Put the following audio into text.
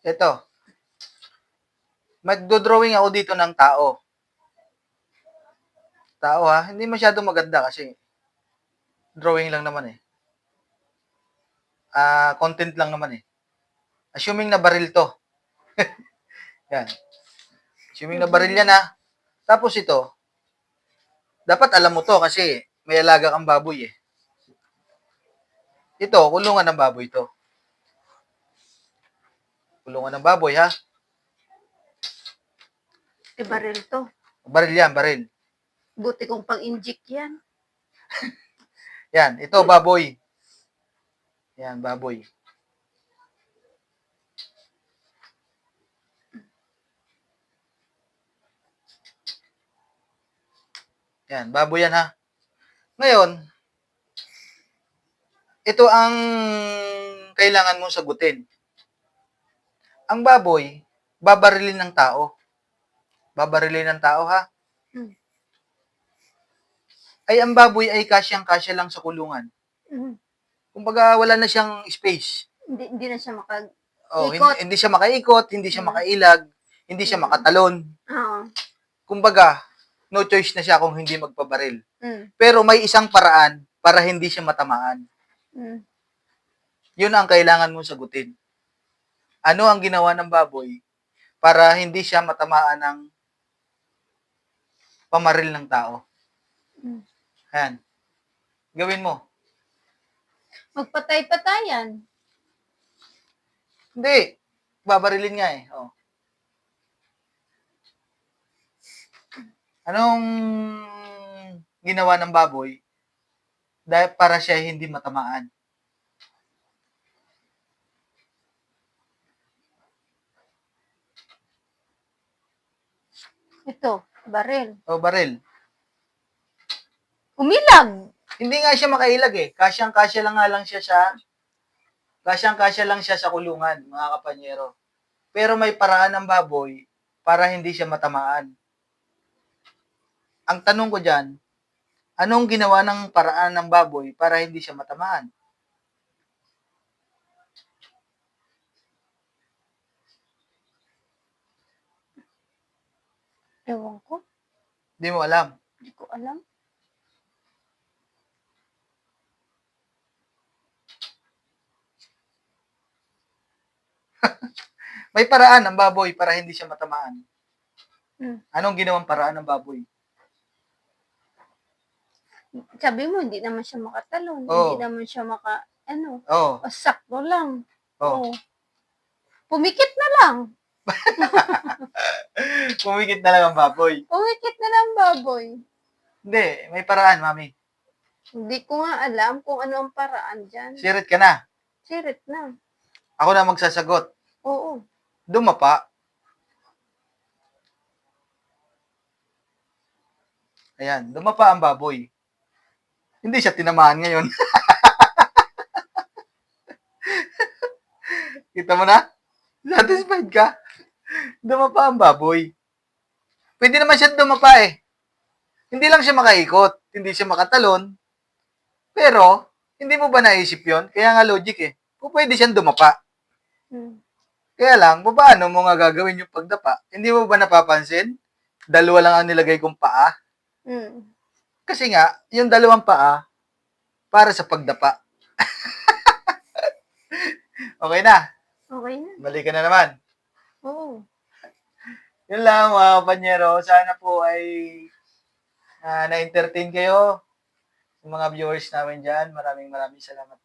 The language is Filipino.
Ito, magdo-drawing ako dito ng tao. Tao ha, hindi masyadong maganda kasi drawing lang naman eh. Content lang naman eh. Assuming na baril to. Yan. Assuming na baril yan ha. Tapos ito, dapat alam mo to kasi may alaga kang baboy eh. Ito, kulungan ng baboy to. Kulungan ng baboy ha. Baril to. Baril yan, baril. Buti kong pang-inject yan. Yan, ito baboy. Yan, baboy. Yan, baboy yan ha. Ngayon, ito ang kailangan mong sagutin. Ang baboy, babarilin ng tao. Babarilin ng tao ha. Ay ang baboy ay kasyang-kasya lang sa kulungan. Kumbaga wala na siyang space. Hindi na siya hindi siya makaikot, hindi siya makailag, hindi siya makatalon. Oo. Kumbaga, no choice na siya kung hindi magpabaril. Pero may isang paraan para hindi siya matamaan. Yun ang kailangan mong sagutin. Ano ang ginawa ng baboy para hindi siya matamaan ng pamaril ng tao? Ayan. Gawin mo. Magpatay-patayan. Hindi. Babarilin nga eh. Oh. Anong ginawa ng baboy dahil para siya hindi matamaan? Ito, baril. O baril. Umilag. Hindi nga siya makailag eh. Kasyang-kasya lang siya sa kulungan, mga kapanyero. Pero may paraan ng baboy para hindi siya matamaan. Ang tanong ko dyan, anong ginawa ng paraan ng baboy para hindi siya matamaan? Ewan ko. Hindi mo alam. Hindi ko alam. May paraan ng baboy para hindi siya matamaan. Anong ginawang paraan ng baboy? Sabi mo, hindi naman siya makatalon. Oo. Hindi naman siya Oo. sakto lang. Oo. Pumikit na lang. Pumikit na lang ang baboy. Pumikit na lang baboy. Hindi, may paraan, mami. Hindi ko nga alam kung ano ang paraan dyan. Sirit ka na. Sirit na. Ako na magsasagot. Oo. Dumapa. Ayan, dumapa ang baboy. Hindi siya tinamaan ngayon. Kita mo na? Satisfied ka? Dumapa ang baboy. Pwede naman siya dumapa eh. Hindi lang siya makaikot, hindi siya makatalon. Pero, hindi mo ba naisip yon? Kaya nga logic eh. Kung pwede siyang dumapa. Kaya lang, paano mo nga gagawin yung pagdapa? Hindi mo ba napapansin? Dalawa lang ang nilagay kong paa. Kasi nga, yung dalawang paa, para sa pagdapa. Okay na? Okay na. Balik ka na naman. Oo. Yun lang mga kapanyero. Sana po ay na-entertain kayo. Yung mga viewers namin dyan. Maraming salamat.